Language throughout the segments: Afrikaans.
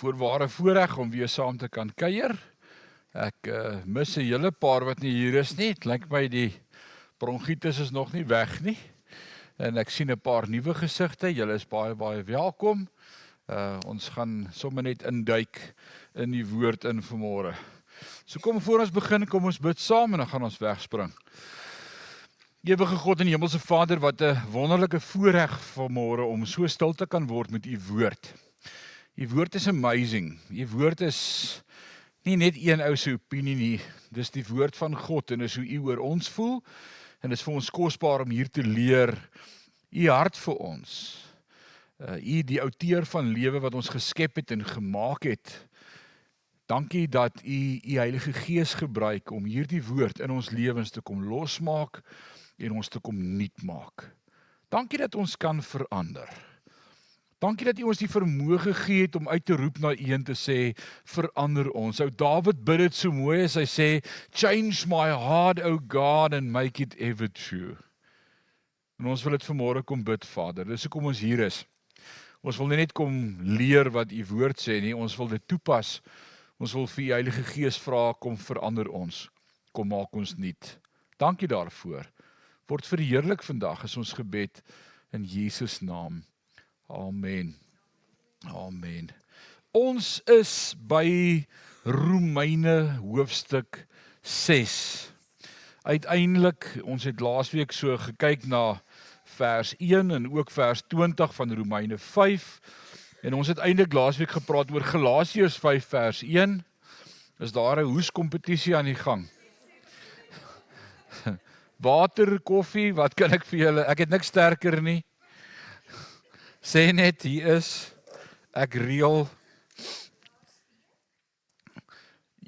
Voorware voorreg om weer saam te kan kuier. Ek mis 'n hele paar wat nie hier is nie. Het lyk my die bronchitis is nog nie weg nie. En ek sien 'n paar nuwe gesigte. Julle is baie welkom. Ons gaan sommer net induik in die woord in vanmôre. So kom voor ons begin, kom ons bid saam en dan gaan ons wegspring. Ewige God en Hemelse Vader, wat 'n wonderlike voorreg vanmôre om so stil te kan word met U woord. U woord is amazing. U woord is nie net een ou se opinie nie. Dis die woord van God en dis hoe U oor ons voel. En dis vir ons kosbaar om hier te leer U hart vir ons. U die outeur van lewe wat ons geskep het en gemaak het. Dankie dat U Heilige Gees gebruik om hierdie woord in ons lewens te kom losmaak en ons te kom nuut maak. Dankie dat ons kan verander. Dankie dat U ons die vermoë gegee het om uit te roep na U en te sê, verander ons. Ou Dawid bid dit so mooi as hy sê, change my heart, O God, and make it ever true. En ons wil dit vanmôre kom bid, Vader. Dis hoekom ons hier is. Ons wil nie net kom leer wat U woord sê nie, ons wil dit toepas. Ons wil vir U Heilige Gees vra, kom verander ons. Kom maak ons nuut. Dankie daarvoor. Word verheerlik vandag is ons gebed in Jesus naam. Amen. Amen. Ons is by Romeine hoofstuk 6. Uiteindelik, ons het laasweek so gekyk na vers 1 en ook vers 20 van Romeine 5. En ons het eintlik laasweek gepraat oor Galasiërs 5 vers 1. Is daar 'n hoeskompetisie aan die gang? Water, koffie, wat kan ek vir julle? Ek het niks sterker nie. Sê net, hier is, ek reël.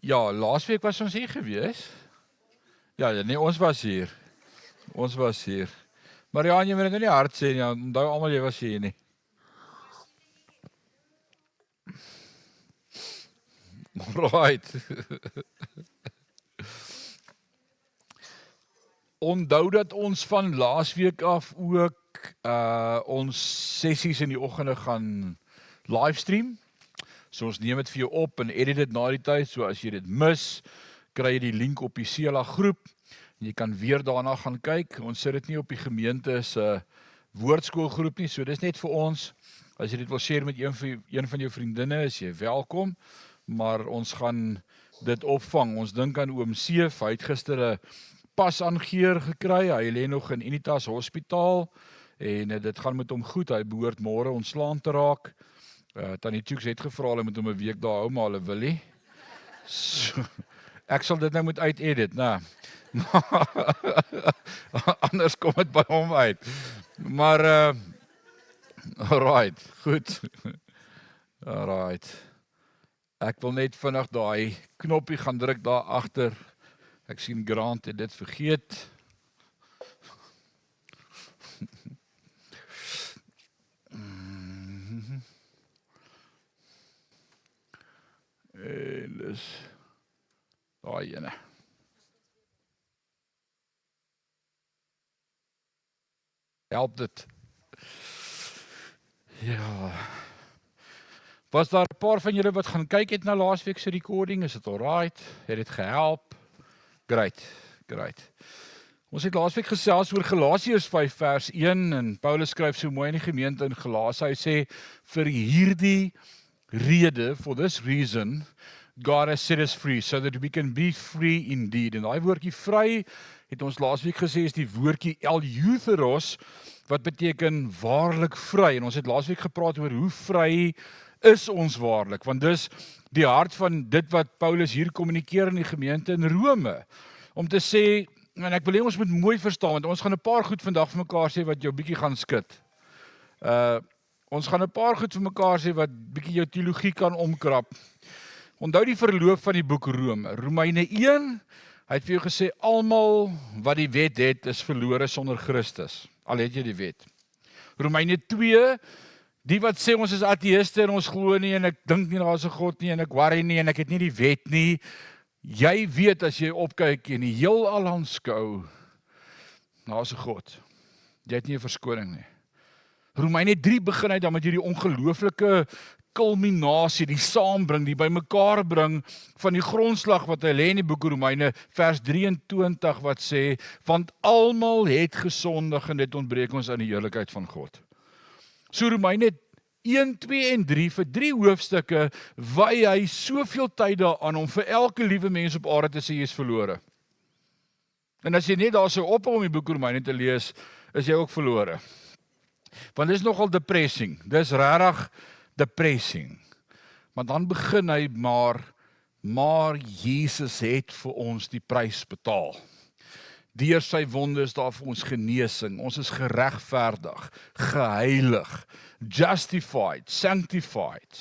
Ja, laasweek was ons hier gewees. Ja, nee, ons was hier. Ons was hier. Maar ja, jy moet dit nie hard sê nie, onthou almal jy was hier nie. Right. Onthou dat ons van laasweek af ook ons sessies in die oggende gaan livestream. So ons neem dit vir jou op en edit dit na die tyd, so as jy dit mis, kry jy die link op die CLA groep. En jy kan weer daarna gaan kyk. Ons sit dit nie op die gemeente se woordskoolgroep nie, so dis net vir ons. As jy dit wil share met een van jou vriendinne, is jy welkom. Maar ons gaan dit opvang. Ons dink aan oom Seef, hy het gister 'n pasaangeer gekry. Hy lê nog in Unitas Hospitaal en dit gaan met hom goed. Hy behoort môre ontslaan te raak. Tannie Tjooks het gevra hulle moet hom 'n week daar hou, maar hulle wil nie. So, ek sal dit nou moet uitedit, né? Anders kom dit by hom uit. Maar alright, goed. Alright. Ek wil net vinnig daai knoppie gaan druk daar agter. Ek sien Grant het dit vergeet. En dus daai ene. Help dit. Ja. Was daar 'n paar van julle wat gaan kyk het na laasweek se recording? Is dit alright? Het dit gehelp? Great. Ons het laasweek gesels oor Galasiërs 5 vers 1 en Paulus skryf so mooi in die gemeente in Galasië. Hy sê vir hierdie rede, for this reason, God has set us free so that we can be free indeed. En daai woordjie vry het ons laasweek gesê is die woordjie eleutheros wat beteken waarlik vry. En ons het laasweek gepraat oor hoe vry is ons waarlik, want dis die hart van dit wat Paulus hier kommunikeer in die gemeente in Rome. Om te sê, en ek wil hê ons moet mooi verstaan, want ons gaan 'n paar goed vandag vir mekaar sê wat jou bietjie gaan skud. Ons gaan 'n paar goed vir mekaar sê wat bietjie jou teologie kan omkrap. Onthou die verloop van die boek Rome. Romeine 1, hy het vir jou gesê, almal wat die wet het, is verlore sonder Christus. Al het jy die wet. Romeine 2, die wat sê ons is ateïste en ons glo nie en ek dink nie daar is 'n God nie en ek worry nie en ek het nie die wet nie. Jy weet as jy opkyk en die heelal aanskou, daar's 'n God. Jy het nie 'n verskoning nie. Romeine 3 begin hy dan met hierdie ongelooflike kulminasie, die saambring, die bymekaar bring van die grondslag wat hy lê in die boek Romeine vers 23 wat sê, want almal het gesondig en dit ontbreek ons aan die heerlikheid van God. So Romeine 1, 2 en 3 vir 3 hoofstukke wy hy soveel tyd daaraan om vir elke liewe mens op aarde te sê jy is verlore. En as jy net daar sou ophou om die boek Romeine te lees, is jy ook verlore. Want dit is nogal depressing, dis regtig depressing. Maar dan begin hy maar Jesus het vir ons die prys betaal. Deur sy wonde is daar vir ons genesing, ons is geregverdig, geheilig, justified, sanctified.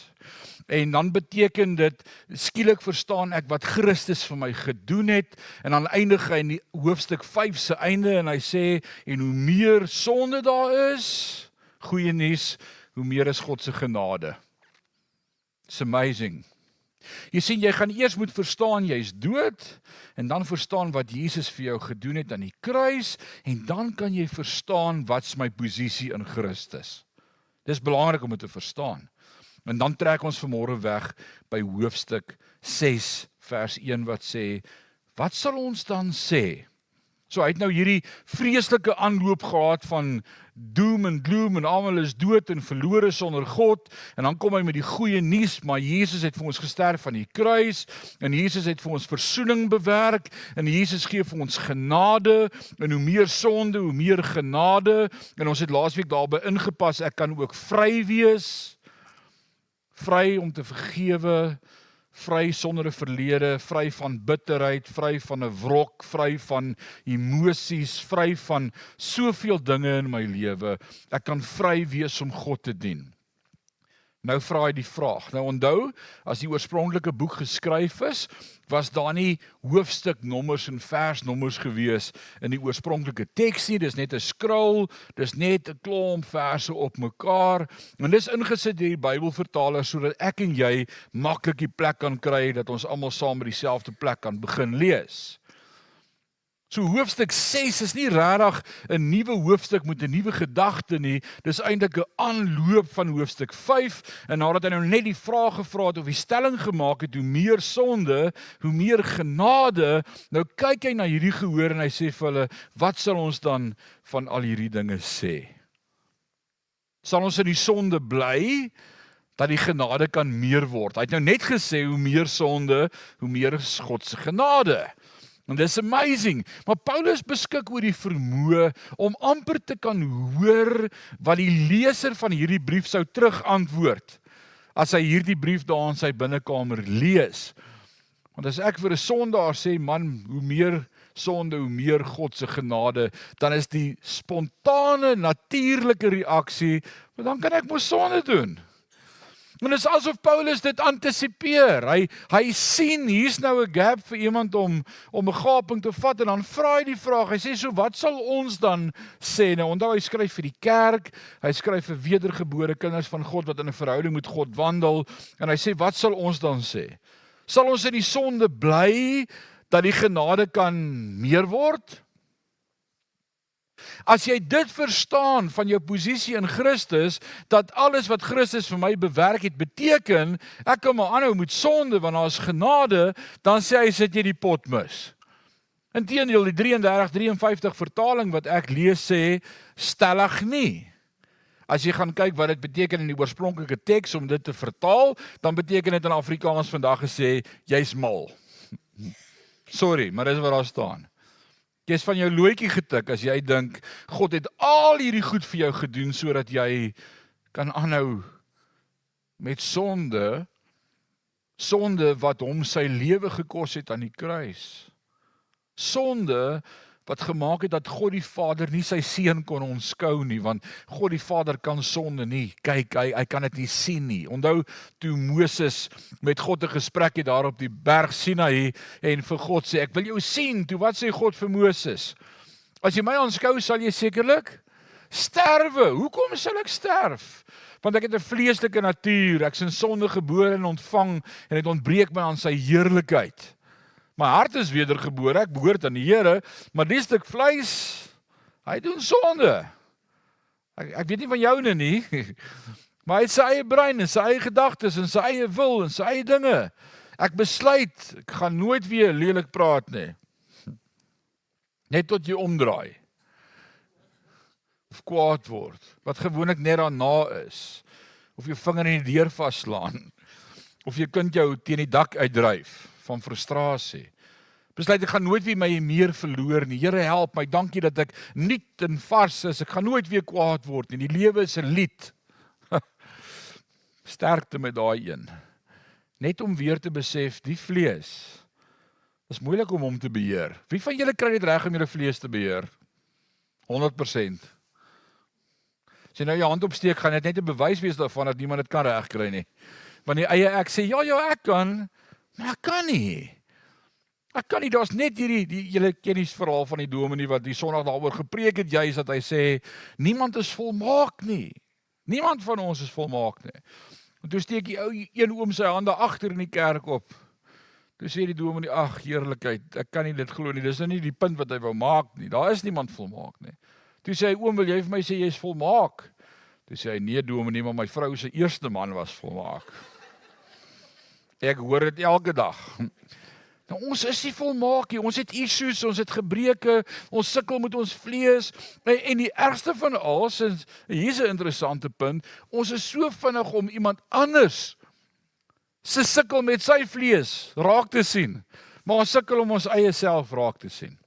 En dan beteken dit, skielik verstaan ek wat Christus vir my gedoen het, en dan eindig hy in die hoofstuk 5 se einde, en hy sê, en hoe meer sonde daar is, goeie nuus, hoe meer is God se genade. It's amazing. Jy sien, jy gaan eers moet verstaan, jy is dood, en dan verstaan wat Jesus vir jou gedoen het aan die kruis, en dan kan jy verstaan wat is my posisie in Christus. Dis belangrik om dit te verstaan. En dan trek ons vanmôre weg by hoofstuk 6 vers 1 wat sê, wat sal ons dan sê? So hy het nou hierdie vreeslike aanloop gehad van doom en gloom en almal is dood en verlore sonder God, en dan kom hy met die goeie nuus, maar Jesus het vir ons gesterf aan die kruis, en Jesus het vir ons versoening bewerk, en Jesus gee vir ons genade, en hoe meer sonde, hoe meer genade, en ons het laasweek daarby ingepas, ek kan ook vry wees, vry om te vergewe, vry sonder 'n verlede, vry van bitterheid, vry van 'n wrok, vry van emosies, vry van soveel dinge in my lewe. Ek kan vry wees om God te dien. Nou vra hy die vraag. Nou onthou, as die oorspronklike boek geskryf is, was daar nie hoofstuknommers en versnommers gewees in die oorspronklike teks nie. Dis net 'n scroll, dis net 'n klomp verse op mekaar. En dis ingesit deur die Bybelvertaler sodat ek en jy maklik die plek kan kry dat ons almal saam by dieselfde plek kan begin lees. So hoofstuk 6 is nie regtig 'n nuwe hoofstuk met 'n nuwe gedagte nie, dis eintlik 'n aanloop van hoofstuk 5, en nadat hy nou net die vraag gevra het of die stelling gemaak het, hoe meer sonde, hoe meer genade, nou kyk hy na hierdie gehoor en hy sê vir hulle, wat sal ons dan van al hierdie dinge sê? Sal ons in die sonde bly, dat die genade kan meer word? Hy het nou net gesê, hoe meer sonde, hoe meer is God se genade. En dis amazing, maar Paulus beskik oor die vermoë om amper te kan hoor wat die leser van hierdie brief sou terug antwoord, as hy hierdie brief daar in sy binnekamer lees. Want as ek vir 'n sondaar sê, man, hoe meer sonde, hoe meer God se genade, dan is die spontane, natuurlike reaksie, maar dan kan ek mos sonde doen. En dit is asof Paulus dit antisipeer. Hy sien, hier's nou 'n gap vir iemand om 'n gaping te vat, en dan vra hy die vraag, hy sê so, wat sal ons dan sê? Nou onthou, hy skryf vir die kerk, hy skryf vir wedergebore kinders van God, wat in 'n verhouding met God wandel, en hy sê, wat sal ons dan sê? Sal ons in die sonde bly, dat die genade kan meer word? As jy dit verstaan van jou posisie in Christus, dat alles wat Christus vir my bewerk het beteken, ek kan maar aanhou met sonde, want daar is genade, dan sê hy, sit jy die pot mis. Inteendeel, die 33-53 vertaling wat ek lees sê, stellig nie. As jy gaan kyk wat dit beteken in die oorspronklike teks om dit te vertaal, dan beteken dit in Afrikaans vandag gesê, jy's mal. Sorry, maar dis wat daar staan. Jy is van jou loetjie getik as jy dink, God het al hierdie goed vir jou gedoen, sodat jy kan aanhou met sonde wat hom sy lewe gekos het aan die kruis. Sonde wat gemaak het dat God die Vader nie sy seun kon onskou nie, want God die Vader kan sonde nie kyk, hy kan dit nie sien nie. Onthou, toe Moses met God 'n gesprek het daar op die berg Sinaï, en vir God sê, ek wil jou sien, toe wat sê God vir Moses? As jy my aanskou, sal jy sekerlik sterwe. Hoekom sal ek sterf? Want ek het 'n vleeslike natuur, ek is in sonde gebore en ontvang, en dit ontbreek my aan sy heerlikheid. My hart is wedergebore, ek behoort aan die Here, maar die stuk vleis, hy doen sonde. Ek weet nie van joune nie, Maar hy het sy eie brein en sy eie gedagtes en sy eie wil en sy eie dinge. Ek besluit, ek gaan nooit weer lelik praat nie. Net tot jy omdraai. Of kwaad word, wat gewoonlik net daarna is. Of jou vinger in die deur vaslaan. Of jou kind jou teen die dak uitdryf van frustrasie. Besluit, ek gaan nooit weer my meer verloor nie. Here help my, dankie dat ek nuut en vars is. Ek gaan nooit weer kwaad word nie. Die lewe is 'n lied. Sterkte met daai een. Net om weer te besef, die vlees is moeilik om hom te beheer. Wie van julle kry dit reg om julle vlees te beheer? 100%. As jy nou jou hand opsteek, gaan dit net 'n bewys wees daarvan dat niemand dit kan regkry nie. Want die eie ek sê, ja, ek kan, maar ek kan nie. Ek kan nie, daar's net julle ken die verhaal van die dominee wat die Sondag daaroor gepreek het, juis dat hy sê, niemand is volmaak nie. Niemand van ons is volmaak nie. En toe steek die ou een oom sy hande agter in die kerk op. Toe sê die dominee, ag heerlikheid, ek kan nie dit glo nie, dis nou nie die punt wat hy wou maak nie, daar is niemand volmaak nie. Toe sê hy, oom, wil jy vir my sê, jy is volmaak? Toe sê hy, nee dominee, maar my vrou se eerste man was volmaak. Ek hoor dit elke dag. Nou, ons is nie volmaak nie, ons het issues, ons het gebreke, ons sukkel met ons vlees, en die ergste van alles, hier is 'n interessante punt, ons is so vinnig om iemand anders se sukkel met sy vlees raak te sien, maar ons sukkel om ons eie self raak te sien.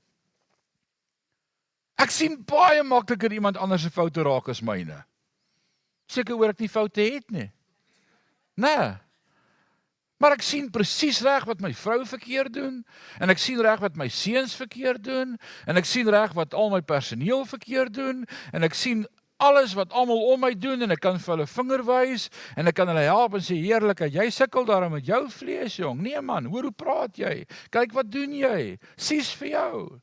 Ek sien baie makliker iemand anders se foute raak as myne. Seker oor ek nie foute het nie. Nee. Maar ek sien presies reg wat my vrou verkeerd doen, en ek sien reg wat my seuns verkeerd doen, en ek sien reg wat al my personeel verkeerd doen, en ek sien alles wat almal om my doen, en ek kan vir hulle vinger wys, en ek kan hulle help en sê, heerlikheid, jy sukkel daarom met jou vlees, jong. Nee man, hoor hoe praat jy? Kyk wat doen jy? Sies vir jou.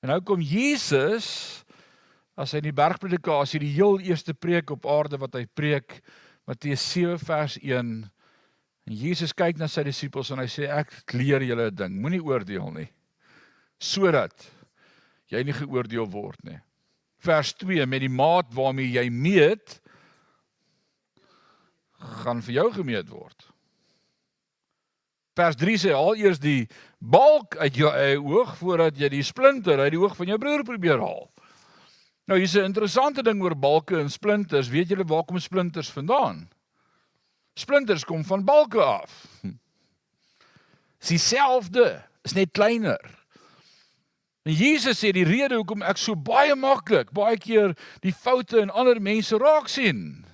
En nou kom Jesus, as hy in die bergpredikasie, die heel eerste preek op aarde wat hy preek, Matteus 7 vers 1, en Jesus kyk na sy disippels en hy sê, ek leer julle 'n ding, moenie oordeel nie, sodat jy nie geoordeel word nie. Vers 2, met die maat waarmee jy meet, gaan vir jou gemeet word. Vers 3 sê, haal eers die balk uit jou eie oog, voordat jy die splinter uit die oog van jou broer probeer haal. Nou, hier is 'n interessante ding oor balke en splinters. Weet julle waar kom splinters vandaan? Splinters kom van balke af. Dis dieselfde, is net kleiner. En Jesus sê die rede hoekom ek so baie keer die foute in ander mense raak sien,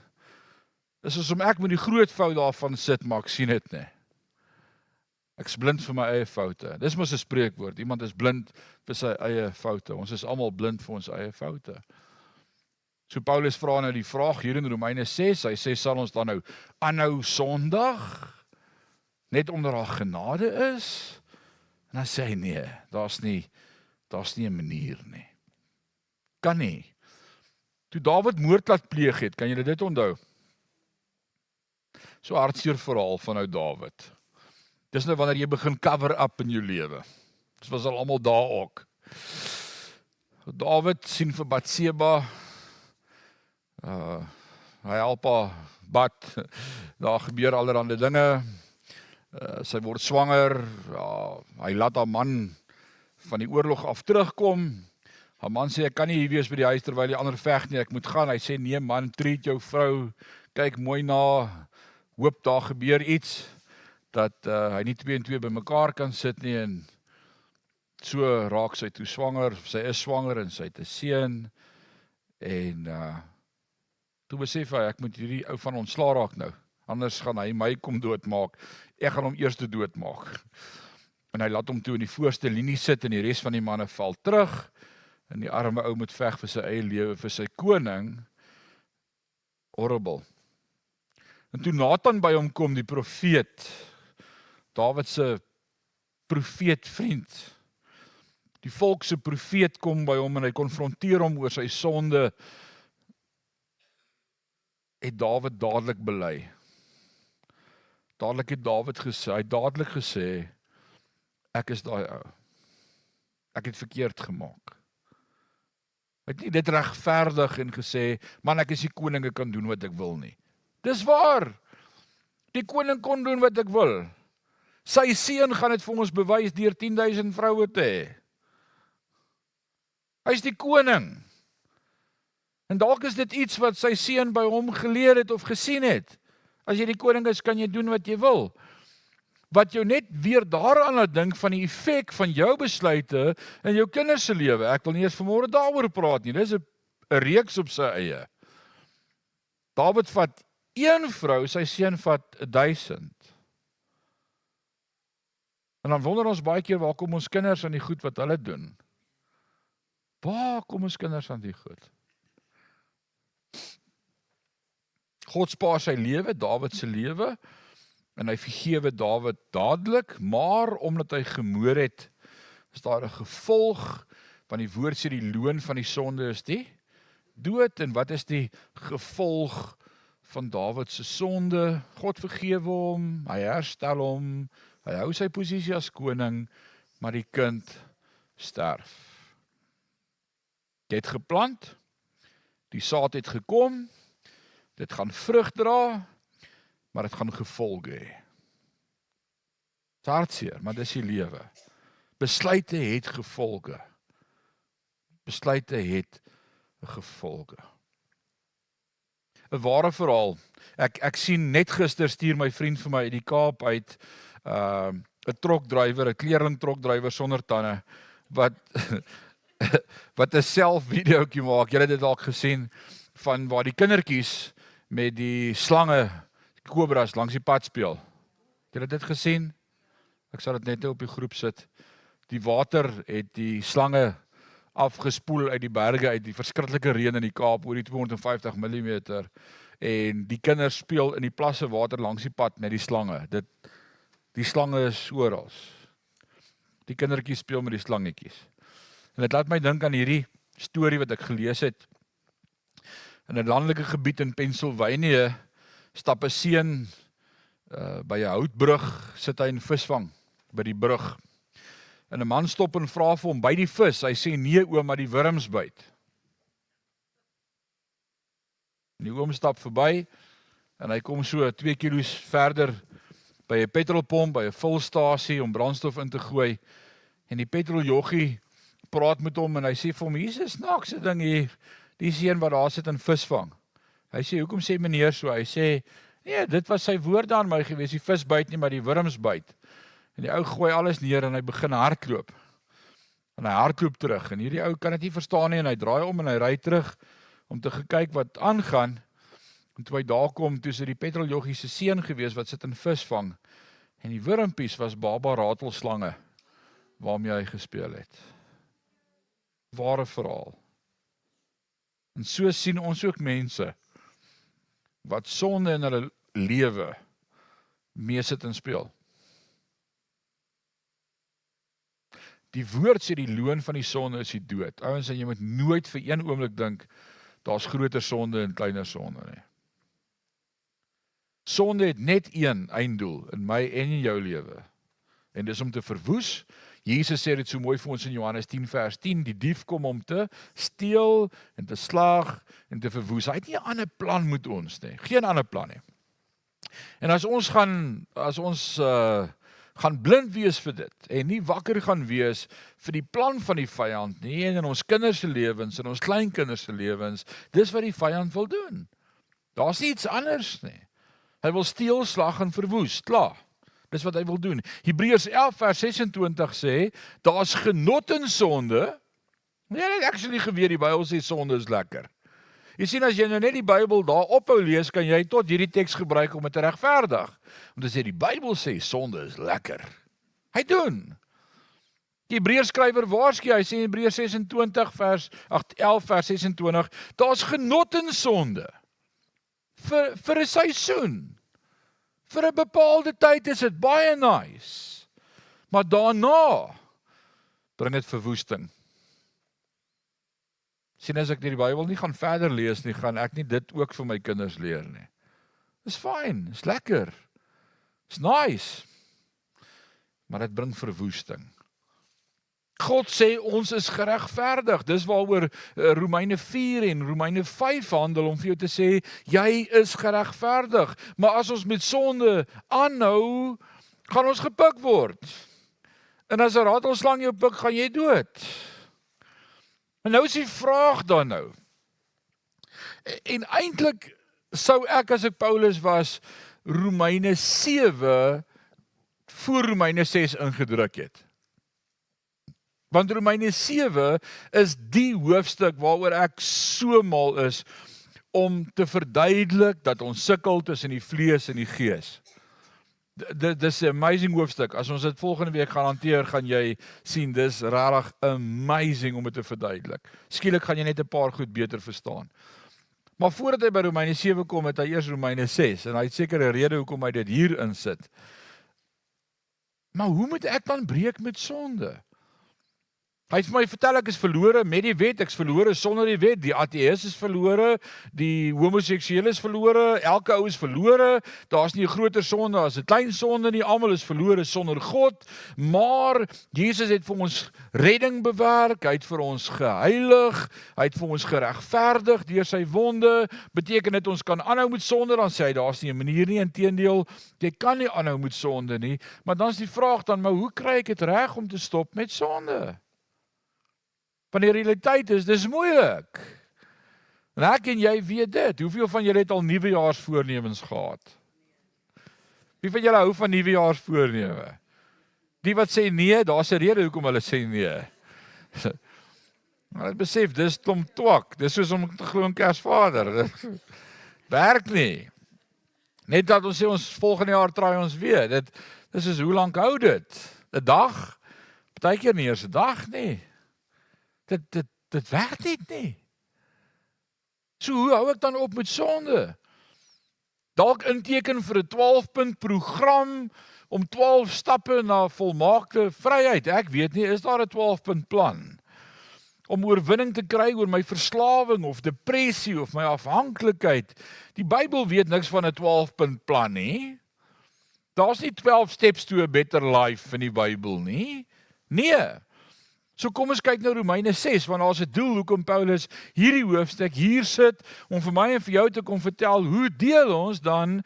is asom ek met die groot fout daarvan sit, maar ek sien dit nie. Ek is blind vir my eie foute. Dis mos 'n spreekwoord, iemand is blind vir sy eie foute. Ons is almal blind vir ons eie foute. So Paulus vra nou die vraag hier in Romeine 6, hy sê, sal ons dan nou aanhou sondig, net omdat daar genade is? En dan sê hy, nee, daar's nie 'n manier nie. Kan nie. Toe Dawid moord laat pleeg het, kan julle dit onthou? So hartseer verhaal van ou Dawid. Dis nou wanneer jy begin cover up in jou lewe. Dis was al almal daar ook. Dawid sien vir Batseba, hy help haar bad, daar gebeur allerhande dinge, sy word swanger, hy laat haar man van die oorlog af terugkom, haar man sê, ek kan nie hier wees by die huis terwyl die ander veg nie, ek moet gaan, hy sê, nee man, treat jou vrou, kyk mooi na, hoop daar gebeur iets, dat hy nie 2 en 2 by mekaar kan sit nie, en so raak sy toe swanger, sy is swanger, en sy het 'n seun, en toe besef hy, ek moet hierdie ou van ontslaa raak nou, anders gaan hy my kom doodmaak, ek gaan hom eers doodmaak. En hy laat hom toe in die voorste linie sit, en die res van die manne val terug, en die arme ou moet veg vir sy eie lewe, vir sy koning, horrible. En toe Nathan by hom kom, die profeet, Dawid se profeet vriend, die volk se profeet kom by hom, en hy konfronteer hom oor sy sonde, het Dawid dadelik bely. Dadelik het Dawid gesê, hy het dadelik gesê, ek is daai ou. Ek het verkeerd gemaak. Hy het nie dit regverdig en gesê, man, ek is die koning, ek kan doen wat ek wil nie. Dis waar. Die koning kon doen wat ek wil. Sy seun gaan dit vir ons bewys deur 10,000 vroue te hê. Hy is die koning. En dalk is dit iets wat sy seun by hom geleer het of gesien het. As jy die koning is, kan jy doen wat jy wil. Wat jou net weer daaraan laat dink van die effek van jou besluite in jou kinders se lewe. Ek wil nie eers vanmôre daaroor praat nie. Dis 'n reeks op sy eie. Dawid vat een vrou, sy seun vat 1000. En dan wonder ons baie keer, waar kom ons kinders aan die goed wat hulle doen? Waar kom ons kinders aan die goed? God spaar sy lewe, Dawid se lewe, en hy vergewe Dawid dadelik, maar omdat hy gemoor het, is daar 'n gevolg, want die woord sê die loon van die sonde is die dood. En wat is die gevolg van Dawid se sonde? God vergewe hom, hy herstel hom, hy hou sy posisie as koning, maar die kind sterf. Jy het geplant, die saad het gekom, dit gaan vrug dra, maar dit gaan gevolge hê. Dit is hartseer, maar dis die lewe. Besluite het gevolge. Besluite het gevolge. 'n Ware verhaal. Ek sien net gister stuur my vriend vir my uit die Kaap uit 'n trokdrywer, 'n kleerling trokdrywer sonder tande wat wat 'n selfvideoetjie maak. Julle het dit dalk gesien van waar die kindertjies met die slange, die kobras langs die pad speel. Het julle dit gesien? Ek sal dit net op die groep sit. Die water het die slange afgespoel uit die berge, uit die verskriklike reën in die Kaap, oor die 250 mm, en die kinders speel in die plasse water langs die pad met die slange. Die slange is oral. Die kindertjies speel met die slangetjies. En dit laat my dink aan hierdie storie wat ek gelees het. In 'n landelike gebied in Pennsylvanië stap 'n seun by 'n houtbrug, sit hy en visvang by die brug. En 'n man stop en vra vir hom, by die vis. Hy sê, nee oom, maar die wurms byt. En die oom stap verby, en hy kom so 2 kilos verder by 'n petrolpomp, by 'n vulstasie om brandstof in te gooi. En die petroljoggie praat met hom en hy sê vir hom, hier is 'n snaakse ding hier, die seun wat daar sit en visvang. Hy sê, hoekom sê meneer so? Hy sê, nee, dit was sy woorde aan my gewees, die vis byt nie, maar die wurms byt. En die ou gooi alles neer en hy begin hardloop. En hy hardloop terug. En hierdie ou kan dit nie verstaan nie en hy draai om en hy ry terug om te kyk wat aangaan. En toe hy daar kom, toe is die petroljoggie se seun gewees wat sit en vis vang. En die wurmpies was baba ratelslange waarmee hy gespeel het. Ware verhaal. En so sien ons ook mense wat sonde in hulle lewe mee sit en speel. Die woord sê die loon van die sonde is die dood. Ouens, jy moet nooit vir een oomblik dink, daar's groter sonde en kleiner sonde nie. Sonde het net een einddoel in my en in jou lewe. En dis om te verwoes. Jesus sê dit so mooi vir ons in Johannes 10 vers 10, die dief kom om te steel en te slag en te verwoes. Hy het nie 'n ander plan met ons nie, geen ander plan nie. En as ons gaan blind wees vir dit en nie wakker gaan wees vir die plan van die vyand nie, en in ons kinders se lewens en ons kleinkinders se lewens, dis wat die vyand wil doen. Daar's iets anders nie. Hy wil steel, slag en verwoes, klaar. Dis wat hy wil doen. Hebreërs 11 vers 26 sê, daar's genot in sonde. Nee, dit actually geweet, die Bybel sê sonde is lekker. Jy sien, as jy nou net die Bybel daar ophou lees, kan jy tot hierdie teks gebruik om dit te regverdig. Om te sê, die Bybel sê sonde is lekker. Hy doen. Die Hebreërs skrywer waarsku, hy sê in Hebreërs 11 vers 26, daar's genot in sonde. Vir 'n seisoen. Vir 'n bepaalde tyd is dit baie nice. Maar daarna bring dit verwoesting. Sien, as ek die Bybel nie gaan verder lees nie, gaan ek nie dit ook vir my kinders leer nie. Dis fyn, dis lekker. Dis nice. Maar dit bring verwoesting. God sê ons is geregverdig. Dis waaroor Romeine 4 en Romeine 5 handel, om vir jou te sê, jy is geregverdig. Maar as ons met sonde aanhou, gaan ons gepik word. En as 'n ratelslang jou pik, gaan jy dood. En nou is die vraag dan nou. En eintlik sou ek, as ek Paulus was, Romeine 7 voor Romeine 6 ingedruk het. Want Romeine 7 is die hoofstuk waaroor ek so mal is om te verduidelik dat ons sukkel tussen die vlees en die gees. Dis 'n amazing hoofstuk. As ons dit volgende week gaan hanteer, gaan jy sien, dis regtig amazing om dit te verduidelik. Skielik gaan jy net 'n paar goed beter verstaan. Maar voordat hy by Romeine 7 kom, het hy eers Romeine 6, en hy het seker 'n rede hoekom hy dit hier insit. Maar hoe moet ek dan breek met sonde? Hy het vir my vertel ek is verlore met die wet, ek is verlore sonder die wet, die ateïs is verlore, die homoseksueel is verlore, elke ou is verlore, daar's nie 'n groter sonde as 'n klein sonde nie, almal is verlore sonder God, maar Jesus het vir ons redding bewerk, hy het vir ons geheilig, hy het vir ons geregverdig deur sy wonde, beteken dit ons kan aanhou met sonde, dan sê hy daar's nie 'n manier nie, inteendeel, jy kan nie aanhou met sonde nie, maar dan is die vraag dan, maar hoe kry ek dit reg om te stop met sonde? Want die realiteit is, dis moeilik. En ek en jy weet dit. Hoeveel van julle het al nuwejaarsvoornemens gehad? Wie van julle hou van nuwejaarsvoorneme? Die wat sê nee, daar's 'n rede hoekom hulle sê nee. Maar ek besef, dis klomp twak. Dis soos om te glo in Kersvader. Werk nie. Net dat ons sê ons volgende jaar try ons weer. Dis is hoe lank hou dit? 'n Dag? Partykeer nie eers 'n dag nie. Dit werk net nie. So hoe hou ek dan op met sonde? Dalk inteken vir 'n 12-punt program om 12 stappe na volmaakte vryheid. Ek weet nie, is daar 'n 12-punt plan? Om oorwinning te kry oor my verslawing of depressie of my afhanklikheid. Die Bybel weet niks van 'n 12-punt plan nie. Daar's nie 12 steps to a better life in die Bybel nie. Nee. So kom ons kyk na Romeine 6, want daar's 'n doel hoekom Paulus hierdie hoofstuk hier sit, om vir my en vir jou te kom vertel, hoe deel ons dan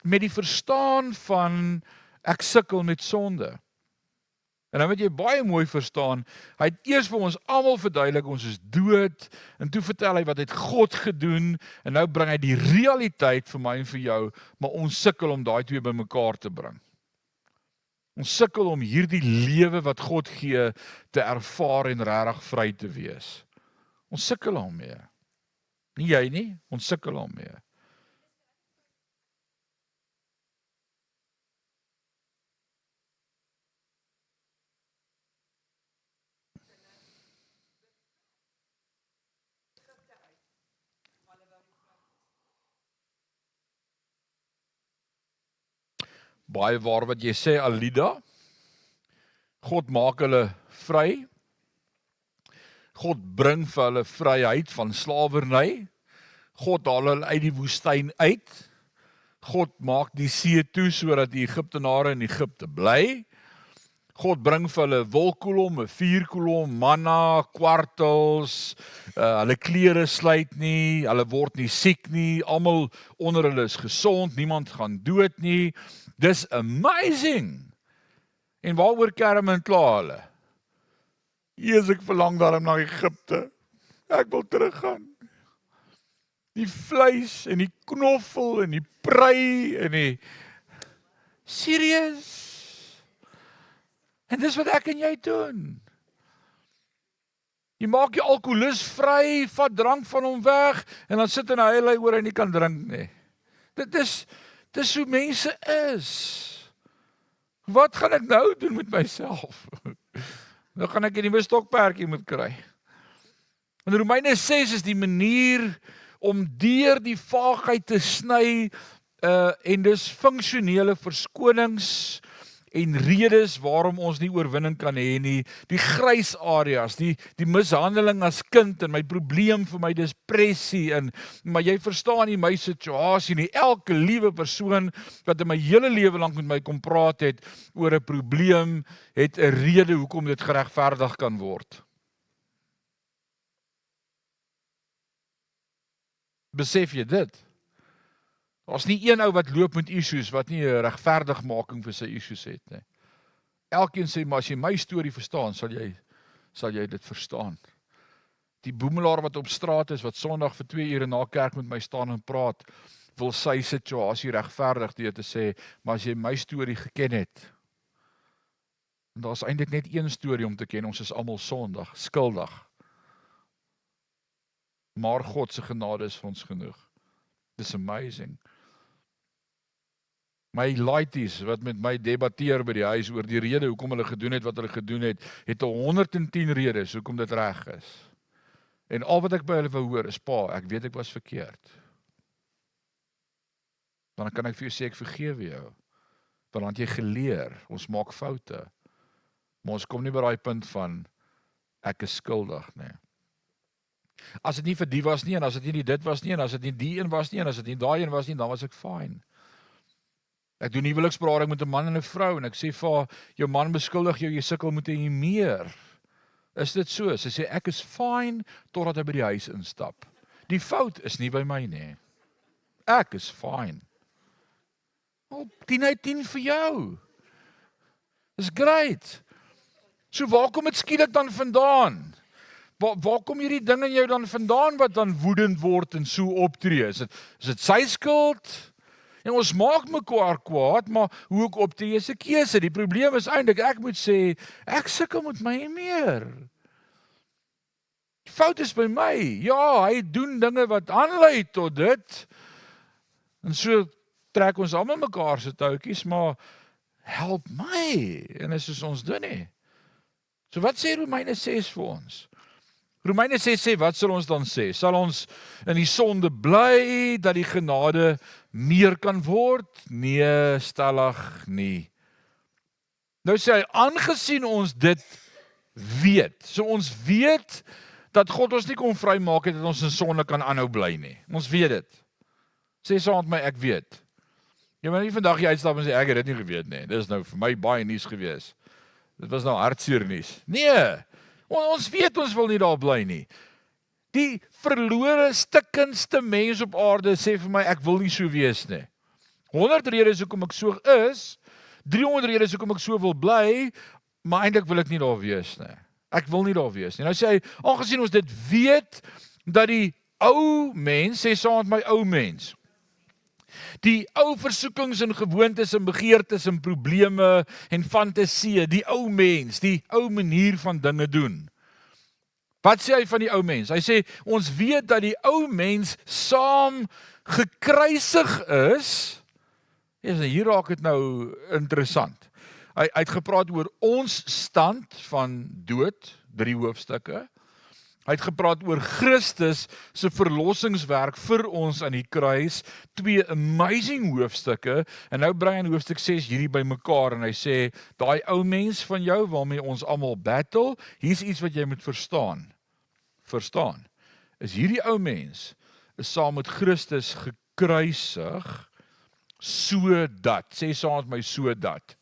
met die verstaan van ek sukkel met sonde. En dan moet jy baie mooi verstaan, hy het eers vir ons almal verduidelik, ons is dood, en toe vertel hy wat het God gedoen, en nou bring hy die realiteit vir my en vir jou, maar ons sukkel om daai twee bymekaar te bring. Ons sukkel om hierdie lewe wat God gee te ervaar en regtig vry te wees. Ons sukkel daarmee. Nie jy nie, ons sukkel daarmee. Baie waar wat jy sê, Alida. God maak hulle vry. God bring vir hulle vryheid van slawerny. God haal hulle uit die woestyn uit. God maak die see toe sodat die Egiptenare in Egipte bly. God bring vir hulle wolkkolom, 'n vuurkolom, manna, kwartels, hulle klere slyt nie, hulle word nie siek nie, almal onder hulle is gesond, niemand gaan dood nie. Dis amazing. En waaroor kerm en kla hulle? Jesus, ek verlang daarom na Egipte. Ek wil teruggaan. Die vleis en die knoffel en die prei en die serieus. En dis wat ek en jy doen. Jy maak die alkoholist vry, vat drank van hom weg, en dan sit en hy oor en nie kan drink nie. Dit is hoe mense is. Wat gaan ek nou doen met myself? Nou gaan ek 'n nuwe stokperdjie moet kry. In Romeine 6 is die manier om deur die vaagheid te sny, en dis funksionele verskonings, en redes waarom ons nie oorwinning kan hê nie, die grys areas, die mishandeling as kind en my probleem vir my depressie maar jy verstaan nie my situasie nie. Elke liewe persoon wat in my hele lewe lank met my kom praat het oor 'n probleem, het 'n rede hoekom dit geregverdig kan word. Besef jy dit? Daar's nie een ou wat loop met issues wat nie 'n regverdigmaking vir sy issues het nie. Elkeen sê, maar as jy my storie verstaan, sal jy dit verstaan. Die boemelaar wat op straat is, wat Sondag vir 2 ure na kerk met my staan en praat, wil sy situasie regverdig deur te sê, maar as jy my storie geken het, en daar's eintlik net een storie om te ken, ons is almal sondig, skuldig. Maar God se genade is vir ons genoeg. Dis amazing. My laities wat met my debatteer by die huis oor die rede hoekom hulle gedoen het wat hulle gedoen het, het 110 redes hoekom dit reg is. En al wat ek by hulle wou hoor is, pa, ek weet ek was verkeerd. Dan kan ek vir jou sê, ek vergewe jou. Want jy geleer, ons maak foute. Maar ons kom nie by daai punt van, ek is skuldig, nee. As dit nie vir die was nie, en as dit nie dit was nie, en as dit nie die een was nie, en as dit nie daai een was nie, dan was ek fine. Ek doen huweliksberading met 'n man en 'n vrou, en ek sê vir haar, jou man beskuldig jou, jy sukkel met hy meer. Is dit so? Sy sê, ek is fine, totdat hy by die huis instap. Die fout is nie by my nie. Ek is fine. 10 uit 10 vir jou. Dis great. So waar kom dit skielik dan vandaan? Waar kom hierdie ding in jou dan vandaan wat dan woedend word en so optree? Is dit sy skuld? En ons maak mekaar kwaad, maar hoe ek optree is 'n keuse. Die probleem is eintlik, ek moet sê, ek sukkel met my meer. Die fout is by my. Ja, hy doen dinge wat aanlei tot dit. En so trek ons almal mekaar se touwtjies, maar help my. En dis soos ons doen nie. So wat sê Romeine 6 vir ons? Romeine 6 sê, wat sal ons dan sê? Sal ons in die sonde bly, dat die genade meer kan word? Nee, stellig nie. Nou sê hy, aangesien ons dit weet, so ons weet, dat God ons nie kon vrymaak het, dat ons in sonde kan aanhou bly nie. Ons weet dit. Sê saam met my, ek weet. Jy moet nie vandag jy uitstap en sê, ek het dit nie geweet nie. Dit is nou vir my baie nuus gewees. Dit was nou hartseer nuus. Nee, ons weet ons wil nie daar bly nie. Die verlore, stikkendste mens op aarde sê vir my, ek wil nie so wees nie. 100 redes hoekom ek so is, 300 redes hoekom ek so wil bly, maar eintlik wil ek nie daar wees nie. Ek wil nie daar wees nie. Nou sê hy, aangesien ons dit weet, dat die ou mens, sê saam met my ou mens, die ou versoekings en gewoontes en begeertes en probleme en fantasieë, die ou mens, die ou manier van dinge doen. Wat sê hy van die ou mens? Hy sê, ons weet dat die ou mens saam gekruisig is. Hier raak dit nou interessant. Hy het gepraat oor ons stand van dood, 3 hoofstukke. Hy het gepraat oor Christus se verlossingswerk vir ons aan die kruis, 2 amazing hoofstukke, en nou bring hy in hoofstuk 6 hierdie bymekaar, en hy sê, daai ou mens van jou, waarmee ons almal battle, hier's iets wat jy moet verstaan, is hierdie ou mens, is saam met Christus gekruisig, sodat, sê saam met my sodat,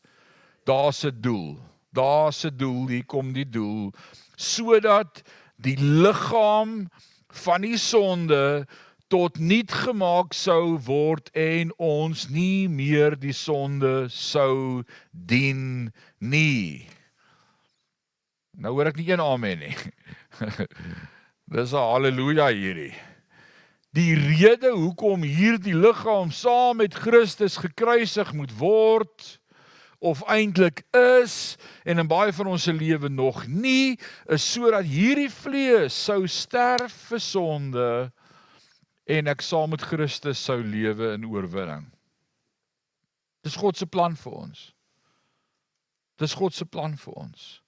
daar's 'n doel, hier kom die doel, sodat die liggaam van die sonde tot niet gemaak sou word en ons nie meer die sonde sou dien nie. Nou hoor ek nie een amen nie. Dis 'n halleluja hierdie. Die rede hoekom hierdie liggaam saam met Christus gekruisig moet word, of eintlik is, en in baie van ons se lewe nog nie, is sodat hierdie vlees sou sterf vir sonde, en ek saam met Christus sou lewe in oorwinning. Dis God se plan vir ons. Dis God se plan vir ons.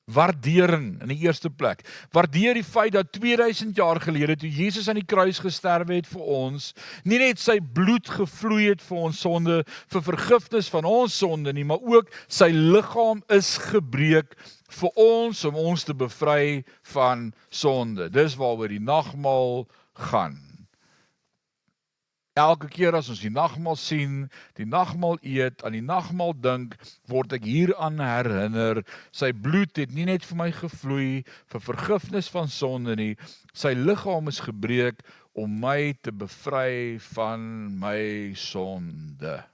Waardering in die eerste plek. Waardeer die feit dat 2000 jaar gelede toe Jesus aan die kruis gesterwe het vir ons, nie net sy bloed gevloei het vir ons sonde, vir vergifnis van ons sonde nie, maar ook sy liggaam is gebreek vir ons om ons te bevry van sonde. Dis waaroor die nagmaal gaan. Elke keer as ons die nagmaal sien, die nagmaal eet, aan die nagmaal dink, word ek hieraan herinner, sy bloed het nie net vir my gevloei, vir vergifnis van sonde nie, sy liggaam is gebreek om my te bevry van my sonde.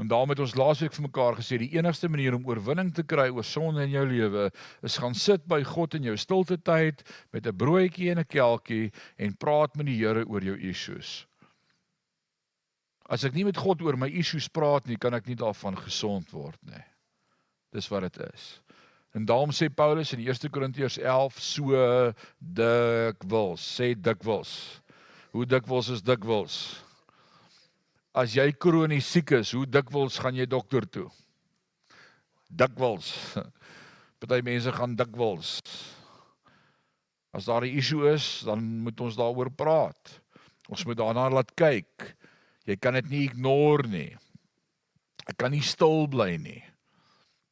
En daarom het ons laasweek vir mekaar gesê, die enigste manier om oorwinning te kry oor sonde in jou lewe, is gaan sit by God in jou stilte tyd, met 'n broodjie en 'n kelkie, en praat met die Here oor jou issues. As ek nie met God oor my issues praat nie, kan ek nie daarvan gesond word nie. Dis wat dit is. En daarom sê Paulus in 1 Korintiërs 11, so dikwels, sê dikwels. Hoe dikwels is dikwels? As jy kronies siek is, hoe dikwels gaan jy dokter toe? Dikwels. Party mense gaan dikwels. As daar 'n issue is, dan moet ons daaroor praat. Ons moet daarna laat kyk. Jy kan dit nie ignore nie. Ek kan nie stil bly nie.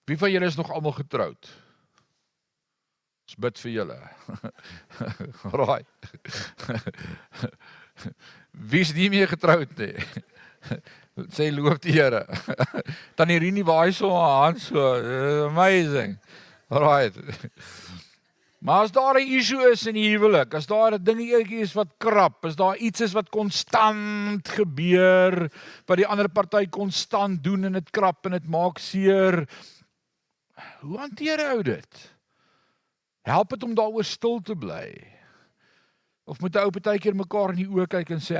Wie van julle is nog almal getroud? Ons bid vir julle. Right. Wie is nie meer getroud nie? Sê loof die Here. Tannie Rini waai so haar hand so, amazing. Right. Maar as daar 'n issue is in die huwelik, as daar 'n dingetjie is wat krap, as daar iets is wat konstant gebeur, wat die ander party konstant doen en dit krap en dit maak seer, hoe hanteer jy dit? Help dit om daaroor stil te bly? Of moet 'n ou partykeer mekaar in die oë kyk en sê,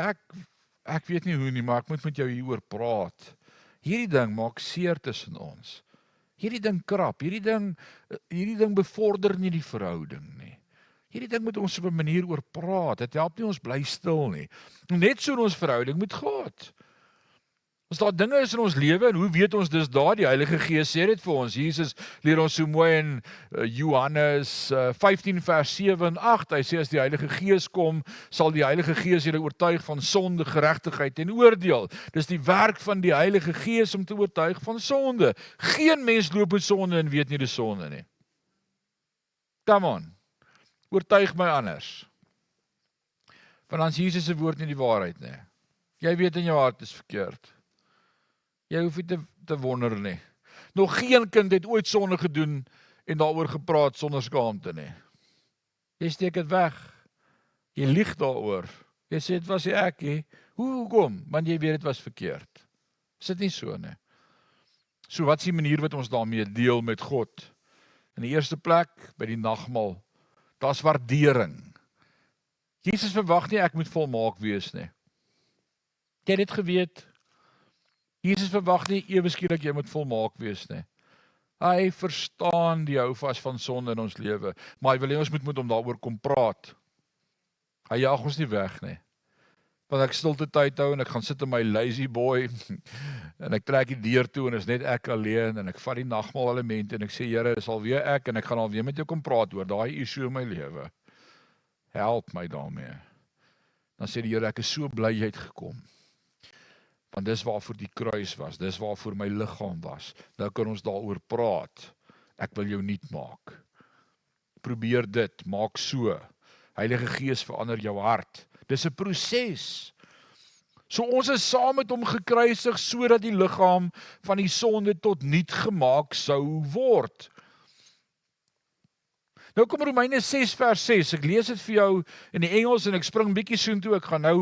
ek weet nie hoe nie, maar ek moet met jou hieroor praat. Hierdie ding maak seer tussen ons. Hierdie ding krap, hierdie ding bevorder nie die verhouding nie. Hierdie ding moet ons op 'n manier oor praat. Dit help nie ons bly stil nie. Net so in ons verhouding met God. As daar dinge is in ons lewe, en hoe weet ons dis daar? Die Heilige Gees sê dit vir ons. Jesus leer ons so mooi in Johannes 15 vers 7 en 8. Hy sê as die Heilige Gees kom, sal die Heilige Gees julle oortuig van sonde, geregtigheid en oordeel. Dis die werk van die Heilige Gees om te oortuig van sonde. Geen mens loop met sonde en weet nie dis sonde nie. Come on. Oortuig my anders. Want dan is Jesus se woord nie die waarheid nie. Jy weet in jou hart is verkeerd. Jy hoef nie te wonder nie. Nog geen kind het ooit sonde gedoen en daaroor gepraat sonder skaamte nie. Jy steek dit weg. Jy lieg daaroor. Jy sê dit was nie ek nie. Hoekom? Want jy weet dit was verkeerd. Is dit nie so nie? So wat is die manier wat ons daarmee deel met God? In die eerste plek, by die nagmaal, daar's waardering. Jesus verwag nie ek moet volmaak wees nie. Jy het dit geweet. Jesus verwag nie ewe skielik jy moet volmaak wees nie. Hy verstaan die houvas van sonde in ons lewe, maar hy wil hê ons moet hom daaroor kom praat. Hy jaag ons nie weg nie. Want ek stilte tyd hou en ek gaan sit in my lazy boy en ek trek die deur toe en is net ek alleen en ek vat die nagmaal elemente en ek sê Here, dis alweer ek en ek gaan alweer met jou kom praat oor daai issue in my lewe. Help my daarmee. Dan sê die Here, ek is so bly jy het gekom. Want dis waarvoor die kruis was, dis waarvoor my liggaam was. Nou kan ons daaroor praat. Ek wil jou nuut maak. Probeer dit, maak so. Heilige Gees verander jou hart. Dis 'n proses. So ons is saam met hom gekruisig sodat die liggaam van die sonde tot nuut gemaak sou word. Nou kom Romeine 6 vers 6, ek lees dit vir jou in die Engels en ek spring bietjie soontoe,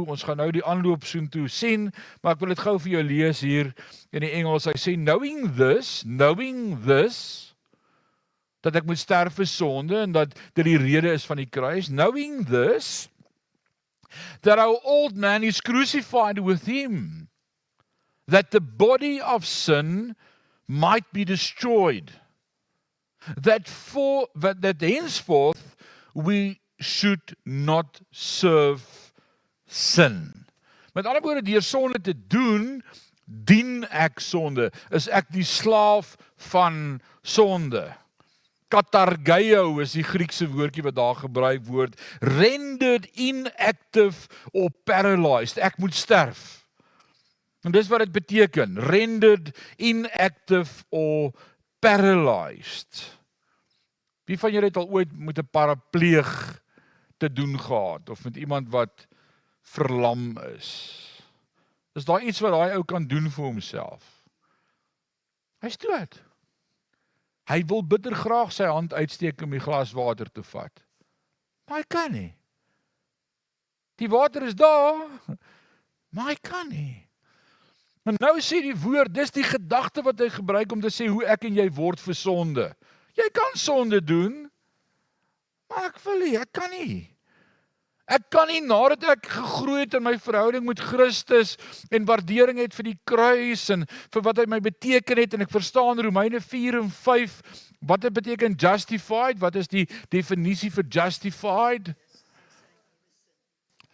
ons gaan nou die aanloop soontoe sien, maar ek wil dit gou vir jou lees hier in die Engels. Hy sê, knowing this, dat ek moet sterf vir sonde en dat dit die rede is van die kruis, knowing this, that our old man is crucified with him, that the body of sin might be destroyed, that henceforth we should not serve sin. Met ander woorde, deur sonde te doen, dien ek sonde? Is ek die slaaf van sonde? Katargeio is die Griekse woordjie wat daar gebruik word. Rendered inactive or paralyzed. Ek moet sterf. En dis wat dit beteken. Rendered inactive or paralyzed. Wie van julle het al ooit met 'n parapleeg te doen gehad? Of met iemand wat verlam is? Is daar iets wat daai ou kan doen vir homself? Hy's dood. Hy wil bitter graag sy hand uitsteek om die glas water te vat. Maar hy kan nie. Die water is daar, maar hy kan nie. En nou sê die woord, dis die gedagte wat hy gebruik om te sê hoe ek en jy word vir sonde. Jy kan sonde doen, maar ek wil nie, ek kan nie. Ek kan nie nadat ek gegroei het in my verhouding met Christus en waardering het vir die kruis en vir wat hy my beteken het en ek verstaan Romeine 4 en 5, wat dit beteken justified, wat is die definisie vir justified?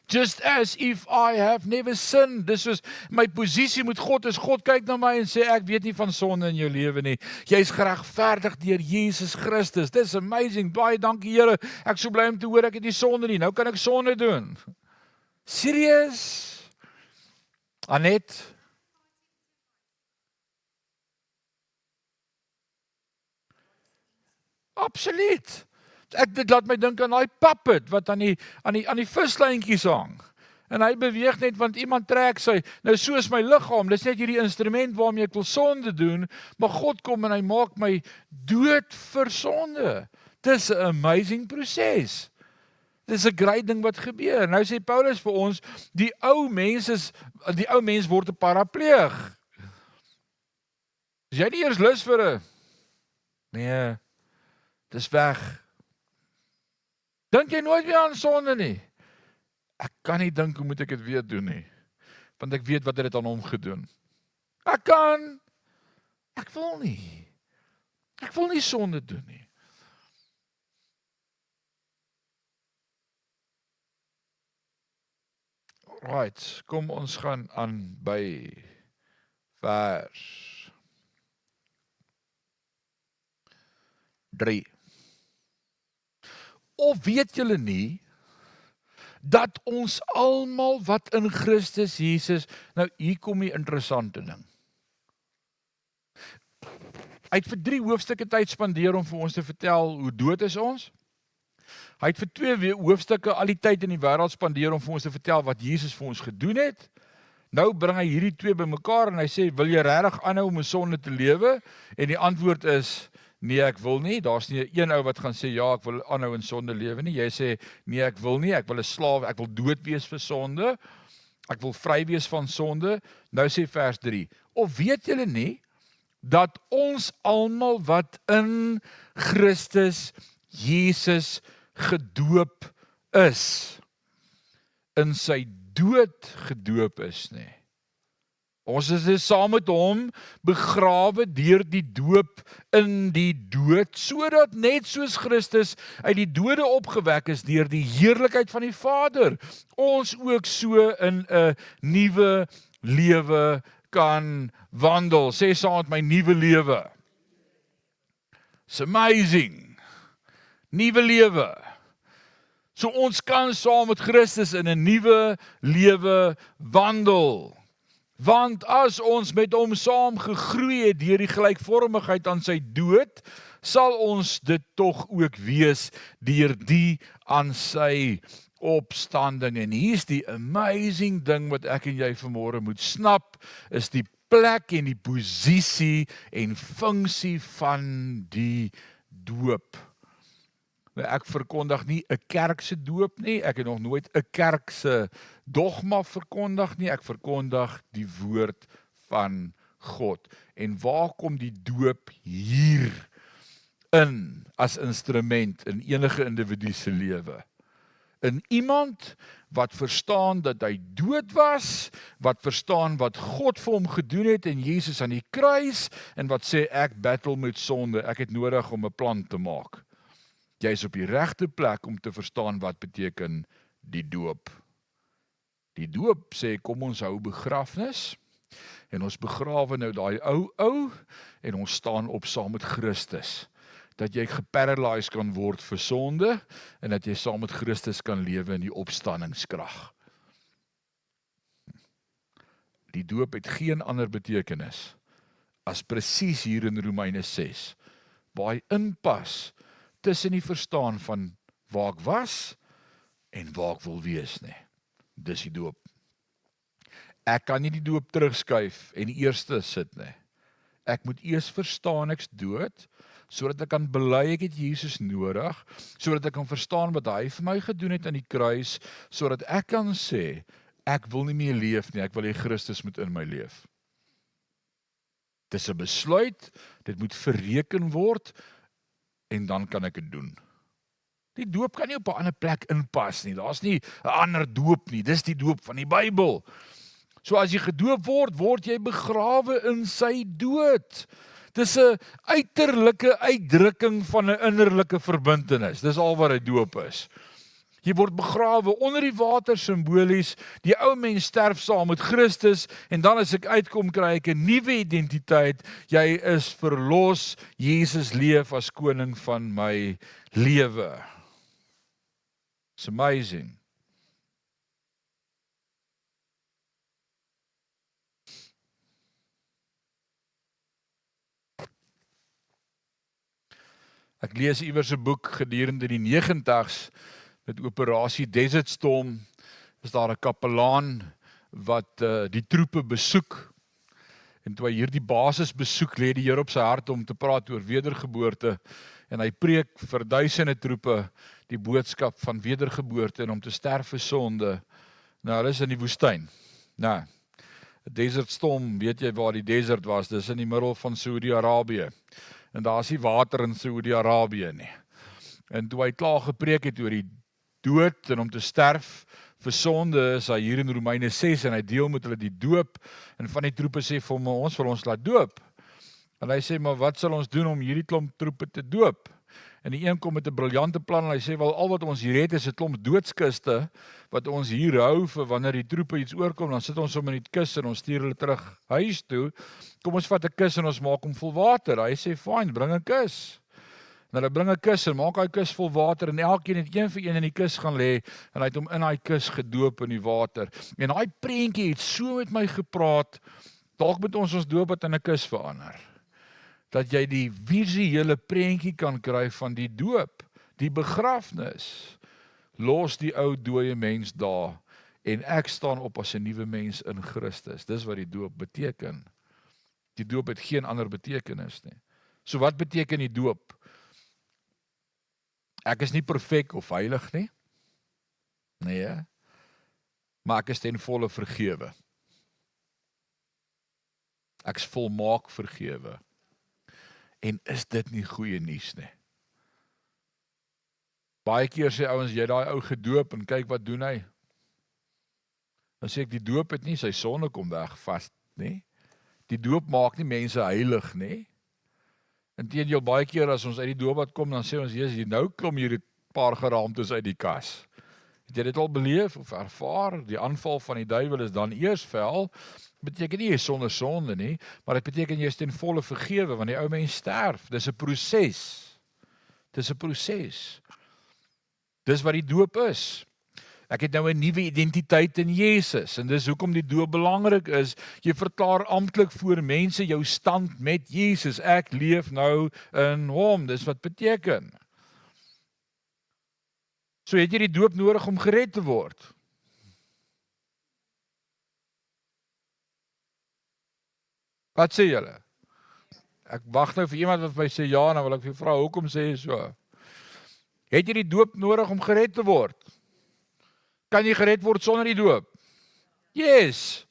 Just as if I have never sinned. Dis is my posisie met God, is God kyk na my en sê ek weet nie van sonde in jou lewe nie. Jy's geregverdig deur Jesus Christus. Dis amazing. Baie dankie Here. Ek so bly om te hoor ek het nie sonde nie. Nou kan ek sonde doen. Serious? Anet? Absoluut. Dit laat my dink aan daai puppet wat aan die vislyntjies hang. En hy beweeg net want iemand trek sy. Nou so is my liggaam, dis net hierdie instrument waarmee ek wil sonde doen, maar God kom en hy maak my dood vir sonde. Dis 'n amazing proses. Dis 'n great ding wat gebeur. Nou sê Paulus vir ons, die ou mens word 'n parapleeg. Is jy nie eers lus vir 'n nee, dis weg. Dink jy nooit weer aan sonde nie? Ek kan nie dink hoe moet ek dit weer doen nie. Want ek weet wat het aan hom gedoen. Ek wil nie. Ek wil nie sonde doen nie. Right, kom ons gaan aan by vers 3. Of weet julle nie, dat ons almal wat in Christus Jesus, nou hier kom die interessante ding. Hy het vir 3 hoofstukke tyd spandeer om vir ons te vertel hoe dood is ons. Hy het vir 2 hoofstukke al die tyd in die wêreld spandeer om vir ons te vertel wat Jesus vir ons gedoen het. Nou bring hy hierdie 2 bymekaar en hy sê, wil jy regtig aanhou om in sonde te lewe? En die antwoord is, nee, ek wil nie. Daar's nie een ou wat gaan sê, ja, ek wil aanhou in sonde lewe nie. Jy sê, nee, ek wil nie. Ek wil 'n slaaf, ek wil dood wees vir sonde. Ek wil vry wees van sonde. Nou sê vers 3, of weet julle nie, dat ons almal wat in Christus Jesus gedoop is, in sy dood gedoop is nie. Ons is saam met hom begrawe deur die doop in die dood, sodat net soos Christus uit die dode opgewek is deur die heerlikheid van die Vader, ons ook so in 'n nuwe lewe kan wandel. Sê saam met my, nuwe lewe. It's amazing. Nuwe lewe. So ons kan saam met Christus in 'n nuwe lewe wandel. Want as ons met hom saam gegroei het deur die gelykvormigheid aan sy dood, sal ons dit tog ook wees deur die aan sy opstanding. En hier's die amazing ding wat ek en jy vanmôre moet snap, is die plek en die posisie en funksie van die doop. Ek verkondig nie 'n kerk se doop nie, ek het nog nooit 'n kerk se dogma verkondig nie, ek verkondig die woord van God. En waar kom die doop hier in as instrument in enige individu se lewe? In iemand wat verstaan dat hy dood was, wat verstaan wat God vir hom gedoen het in Jesus aan die kruis, en wat sê ek battle met sonde, ek het nodig om 'n plan te maak. Jy is op die regte plek om te verstaan wat beteken die doop. Die doop sê kom ons hou begrafnis, En ons begrawe nou daai ou en ons staan op saam met Christus. Dat jy geparalyseerd kan word vir sonde en dat jy saam met Christus kan lewe in die opstanningskrag. Die doop het geen ander betekenis as presies hier in Romeine 6, waar hy inpas tussen die verstaan van waar ek was en waar ek wil wees nie. Dis die doop. Ek kan nie die doop terugskuif en eerste sit nie. Ek moet eers verstaan ek's dood, sodat ek kan bely ek het Jesus nodig, sodat ek kan verstaan wat hy vir my gedoen het aan die kruis, sodat ek kan sê, ek wil nie meer leef nie, ek wil hê Christus moet in my leef. Dis 'n besluit, dit moet verreken word, en dan kan ek dit doen. Die doop kan nie op 'n ander plek inpas nie, daar's nie 'n ander doop nie, dis die doop van die Bybel. So as jy gedoop word, word jy begrawe in sy dood. Dis 'n uiterlike uitdrukking van 'n innerlike verbintenis, dis al wat 'n doop is. Jy word begrawe onder die water simbolies, die ou mens sterf saam met Christus, en dan as ek uitkom kry ek 'n nuwe identiteit, jy is verlos, Jesus leef as koning van my lewe. It's amazing. Ek lees iewers 'n boek gedurende die 90's, met Operasie Desert Storm, is daar 'n kapelaan wat die troepe besoek, en toe hy hierdie basis besoek, lê die Here op sy hart om te praat oor wedergeboorte, en hy preek vir duisende troepe die boodskap van wedergeboorte en om te sterf vir sonde. Nou, hulle is in die woestyn. Nou, Desert Storm, weet jy waar die desert was? Dis in die middel van Saudi-Arabië. En daar is nie water in Saudi-Arabië nie. En toe hy klaar gepreek het oor die dood en om te sterf vir sonde, is hy hier in Romeine 6 en hy deel met hulle die doop, en van die troepe sê vir hom, ons wil ons laat doop. En hy sê, maar wat sal ons doen om hierdie klomp troepe te doop? En die een kom met 'n briljante plan en hy sê, wel al wat ons hier het is 'n klomp doodskiste wat ons hier hou vir wanneer die troepe iets oorkom, dan sit ons hom in die kus en ons stuur hulle terug huis toe. Kom ons vat 'n kus en ons maak hom vol water. Hy sê, fine, bring 'n kus. En hulle bring 'n kus en maak hy kus vol water en elkeen het een vir een in die kus gaan lê en hy het hom in daai kus gedoop in die water. En daai prentjie het so met my gepraat, dalk moet ons doop wat in 'n kus verander. Dat jy die visuele prentjie kan kry van die doop, die begrafnis. Los die ou dooie mens daar en ek staan op as 'n nuwe mens in Christus. Dis wat die doop beteken. Die doop het geen ander betekenis nie. So wat beteken die doop? Ek is nie perfek of heilig nie. Nee. Maar ek is ten volle vergewe. Ek is volmaak vergewe. En is dit nie goeie nuus nie? Baie keer sê ouens, jy daai ou gedoop en kyk wat doen hy. Dan sê ek, die doop het nie sy sonde kom wegvas nie. Die doop maak nie mense heilig nie. Inteendeel, baie keer as ons uit die doopbad kom, dan sê ons, Jesus, nou kom hier 'n paar geraamtes uit die kas. Het jy dit al beleef of ervaar? Die aanval van die duiwel is dan eers vel. Beteken nie jy is sonder sonde nie, maar dit beteken jy is ten volle vergewe, want die ou mens sterf. Dis 'n proses. Dis 'n proses. Dis wat die doop is. Ek het nou 'n nuwe identiteit in Jesus, en dis hoekom die doop belangrik is. Jy verklaar amptelik voor mense jou stand met Jesus. Ek leef nou in hom. Dis wat beteken. So het jy die doop nodig om gered te word. Wat sê julle? Ek wag nou vir iemand wat my sê ja, en dan wil ek vir vra, hoekom sê jy so? Het jy die doop nodig om gered te word? Kan jy gered word sonder die doop? Yes.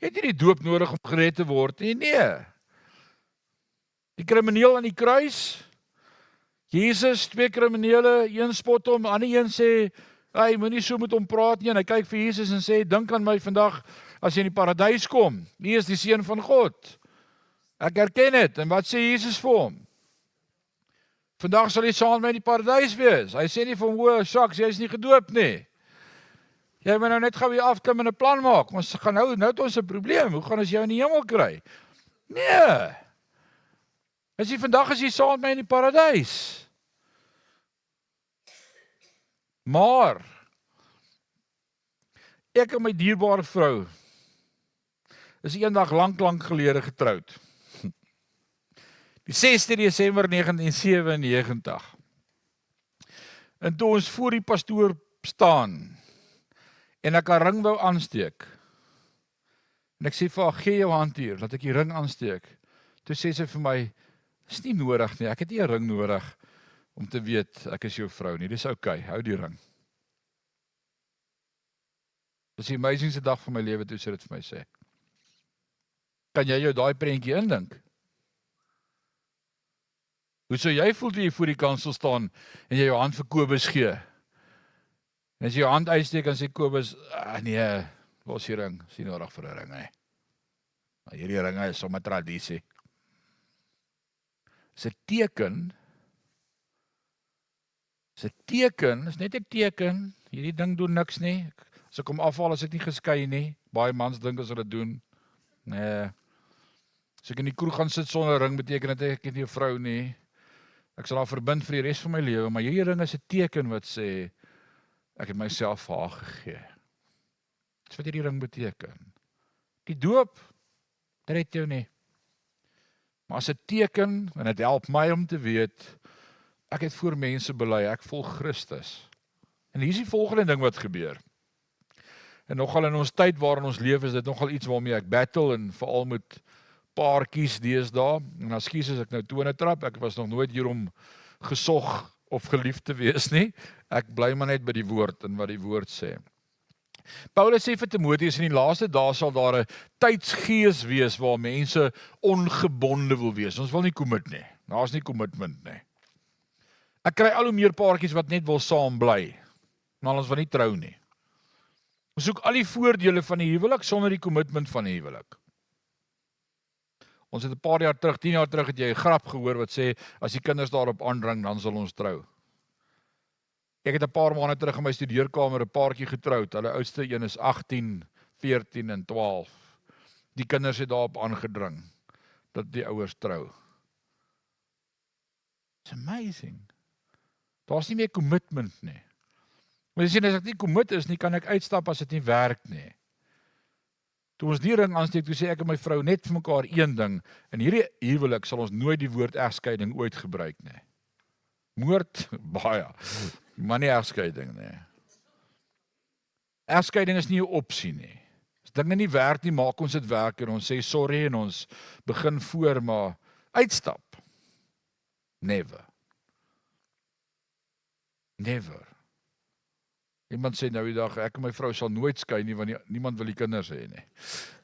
Het jy die doop nodig om gered te word? Nee. Die krimineel aan die kruis, Jesus, 2 kriminele, een spot hom, ander een sê, hy moenie so met hom praat nie, en hy kyk vir Jesus en sê, dink aan my vandag, as jy in die paradys kom, nie is die seun van God. Ek herken dit, en wat sê Jesus vir hom? Vandag sal jy saam met my in die paradys wees. Hy sê nie vir hom, o, saks, jy is nie gedoop nie. Jy moet nou net gou weer afklim en 'n plan maak. Ons gaan nou het ons 'n probleem. Hoe gaan ons jou in die hemel kry? Nee. As jy vandag is jy saam met my in die paradys. Maar ek en my dierbare vrou is eendag lank gelede getroud. Die 6de Desember 1997. En toe ons voor die pastoor staan en ek 'n ring wou aansteek. En ek sê vir haar, gee jou hand hier, laat ek die ring aansteek. Toe sê sy vir my, dis nie nodig nie, ek het nie 'n ring nodig om te weet ek is jou vrou nie. Dis okay, hou die ring. Dis die amazingste dag van my lewe toe sy dit vir my sê. Kan jy jou daai prentjie indink? Hoe sou jy voel toe jy voor die kansel staan en jy jou hand vir Kobus gee? En as jy jou hand uitsteek en sê Kobus, nee, los die ring, is nie nodig vir 'n ring nie. Maar hierdie ringe is sommer tradisie. Dis 'n teken. Is net 'n teken. Hierdie ding doen niks nie. As ek hom afhaal, as ek nie geskei nie. Baie mans dink as hulle doen. Nee. As ek in die kroeg gaan sit sonder ring, beteken dit ek het nie 'n vrou nie. Ek sal haar verbind vir die res van my lewe, maar hierdie ring is 'n teken wat sê ek het myself vir haar gegee. Dis wat hierdie ring beteken. Die doop, dit red jou nie. Maar as 'n teken, en dit help my om te weet, ek het voor mense bely, ek volg Christus. En hier is die volgende ding wat gebeur. En nogal in ons tyd waarin ons leef, is dit nogal iets waarmee ek battle, en veral met paartjies deesdae. En ekskuus as ek nou tone trap, ek was nog nooit hier om gesog of geliefd te wees nie. Ek bly maar net by die woord en wat die woord sê. Paulus sê vir Timoteus, in die laaste dae sal daar 'n tydsgees wees waar mense ongebonde wil wees. Ons wil nie commit nie. Daar's nie commitment nie. Ek kry al hoe meer paartjies wat net wil saam bly, maar ons wil nie trou nie. Ons soek al die voordele van die huwelik sonder die commitment van die huwelik. Ons het 'n paar jaar terug, 10 jaar terug, het jy 'n grap gehoor wat sê, as die kinders daarop aandring, dan sal ons trou. Ek het 'n paar maande terug in my studeerkamer 'n paartjie getroud. Hulle oudste een is 18, 14 en 12. Die kinders het daarop aangedring dat die ouers trou. It's amazing. Daar's nie meer commitment nie. Maar as ek nie commit is nie, kan ek uitstap as dit nie werk nie. Toe ons die ring aansteek, toe sê ek en my vrou net vir mekaar een ding, in hierdie huwelik sal ons nooit die woord egskeiding ooit gebruik nie. Moord, baie, maar nie egskeiding nie. Egskeiding is nie 'n opsie nie. As dinge nie werk nie, maak ons dit werk en ons sê sorry en ons begin voor, maar uitstap. Never. Never. Iemand sê nou die dag, ek en my vrou sal nooit skei nie, want niemand wil die kinders hê nie.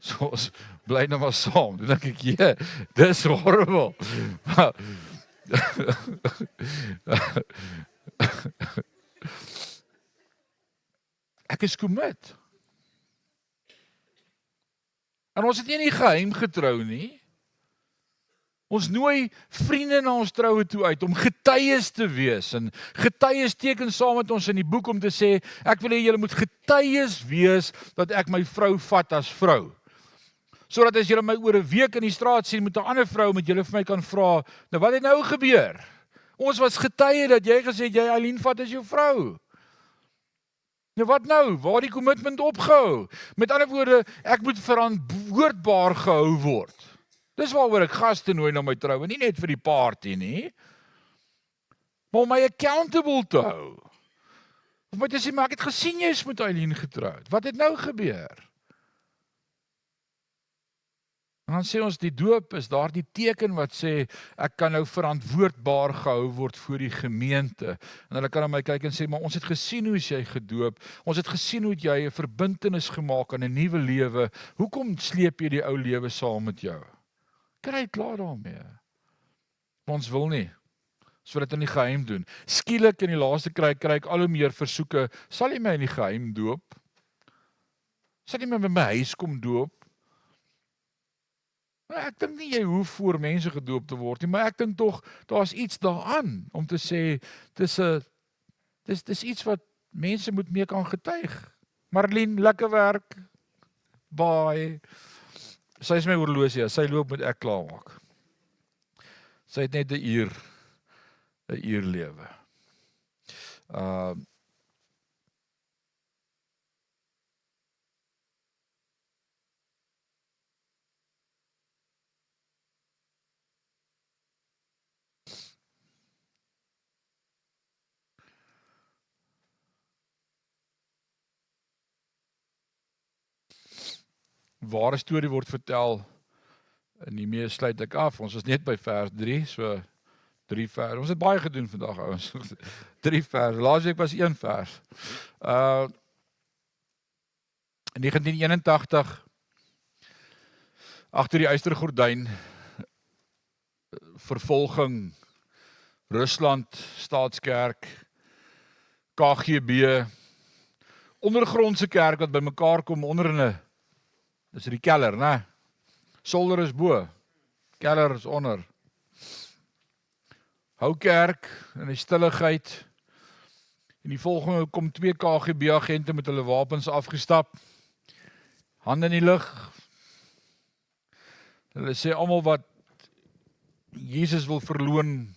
So ons bly nou maar saam. Dan dink ek, ja, dis horrible. Ek is commit. En ons het nie in die geheim getrou nie. Ons nooi vriende na ons troue toe uit om getuies te wees. En getuies teken saam met ons in die boek om te sê, ek wil hê julle moet getuies wees dat ek my vrou vat as vrou. Sodat as julle my oor 'n week in die straat sien met 'n ander vrou, met julle vir my kan vra, nou wat het nou gebeur? Ons was getuie dat jy gesê het, jy Eileen vat as jou vrou. Nou wat nou? Waar die commitment opgehou? Met ander woorde, ek moet verantwoordbaar gehou word. Dis waaroor ek gaste nooi na my troue, nie net vir die party nie, maar om my accountable te hou. Of my te sê, maar ek het gesien jy is met Eileen getroud. Wat het nou gebeur? En dan sê ons, die doop is daar die teken wat sê, ek kan nou verantwoordbaar gehou word voor die gemeente. En hulle kan na my kyk en sê, maar ons het gesien hoe is jy gedoop, ons het gesien hoe jy 'n verbintenis gemaak aan 'n nuwe lewe, hoekom sleep jy die ou lewe saam met jou? Kry klaar daarmee. Ons wil nie. Ons wil dit in die geheim doen. Skielik in die laaste kry ek al hoe meer versoeke, sal jy my in die geheim doop? Sal jy my by my huis kom doop? Nou, ek dink nie jy hoef voor mense gedoop te word nie, maar ek dink tog, daar's iets daaraan, om te sê, dis iets wat mense moet mee kan getuig. Marlene, lekker werk. Bye. Sy is my horlosie, as sy loop moet ek klaar maak. Sy het net 'n uur lewe. Ware storie word vertel, in die mee sluit ek af, ons is net by vers 3, so 3 vers, ons het baie gedoen vandag ouens, 3 vers, laasweek was 1 vers. In 1981, agter die Eystergordyn, vervolging, Rusland, Staatskerk, KGB, ondergrondse kerk wat by mekaar kom onder in 'n, dis die keller, né? Solder is bo, keller is onder. Hou kerk in die stilligheid. En die volgende kom 2 KGB-agente met hulle wapens afgestap. Hande in die lug. Hulle sê almal wat Jesus wil verloon,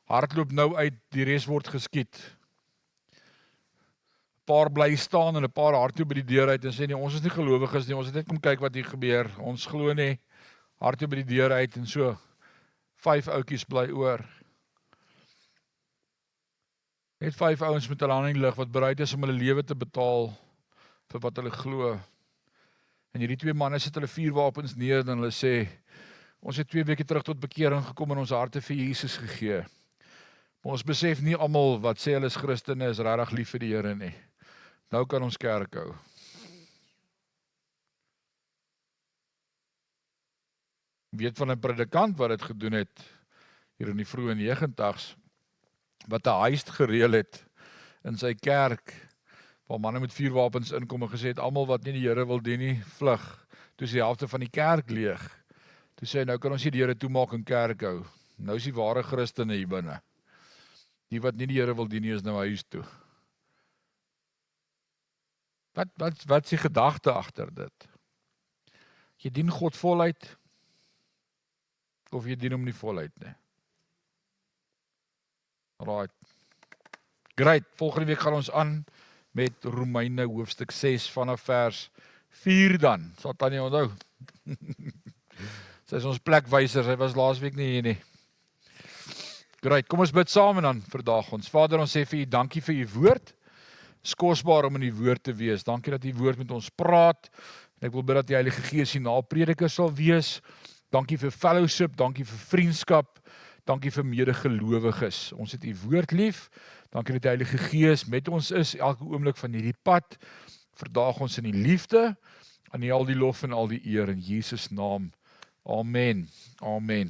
hardloop nou uit, die res word geskiet. 'n Paar bly staan en 'n paar hardloop by die deur uit en sê nee, ons is nie gelowiges nie, ons het net kom kyk wat hier gebeur. Ons glo nie. Hardloop by die deur uit en so 5 ouetjies bly oor. Net 5 ouens met hulle hande in die lug wat bereid is om hulle lewe te betaal vir wat hulle glo. En hierdie 2 manne sit hulle vuurwapens neer en hulle sê, ons het 2 weke terug tot bekering gekom en ons harte vir Jesus gegee. Maar ons besef nie almal wat sê hulle is Christene is regtig lief vir die Here nie. Nou kan ons kerk hou. Weet van 'n predikant wat dit gedoen het hier in die vroeë 90's, wat 'n heist gereël het in sy kerk, waar manne met vuurwapens inkom en gesê het, almal wat nie die Here wil dien nie, vlug. Toe is die helfte van die kerk leeg. Toe sê hy, nou kan ons nie die Here toemaak en kerk hou. Nou is die ware Christene hier binne. Die wat nie die Here wil dien nie, is nou huis toe. Wat is die gedagte agter dit? Jy dien God voluit, of jy dien hom nie voluit nie? Right. Great, volgende week gaan ons aan met Romeine hoofstuk 6 vanaf vers 4 dan. Sal Tannie onthou? Sy is ons plekwyser, sy was laasweek nie hier nie. Great, kom ons bid saam en dan verdaag ons. Vader, ons sê vir U dankie vir U woord. Is kosbaar om in die woord te wees. Dankie dat U woord met ons praat. En ek wil bid dat die Heilige Gees die naprediker sal wees. Dankie vir fellowship, dankie vir vriendskap, dankie vir medegelowiges. Ons het U woord lief. Dankie dat die Heilige Gees met ons is elke oomblik van hierdie pad. Verdaag ons in die liefde, aan U al die lof en al die eer in Jesus naam. Amen. Amen.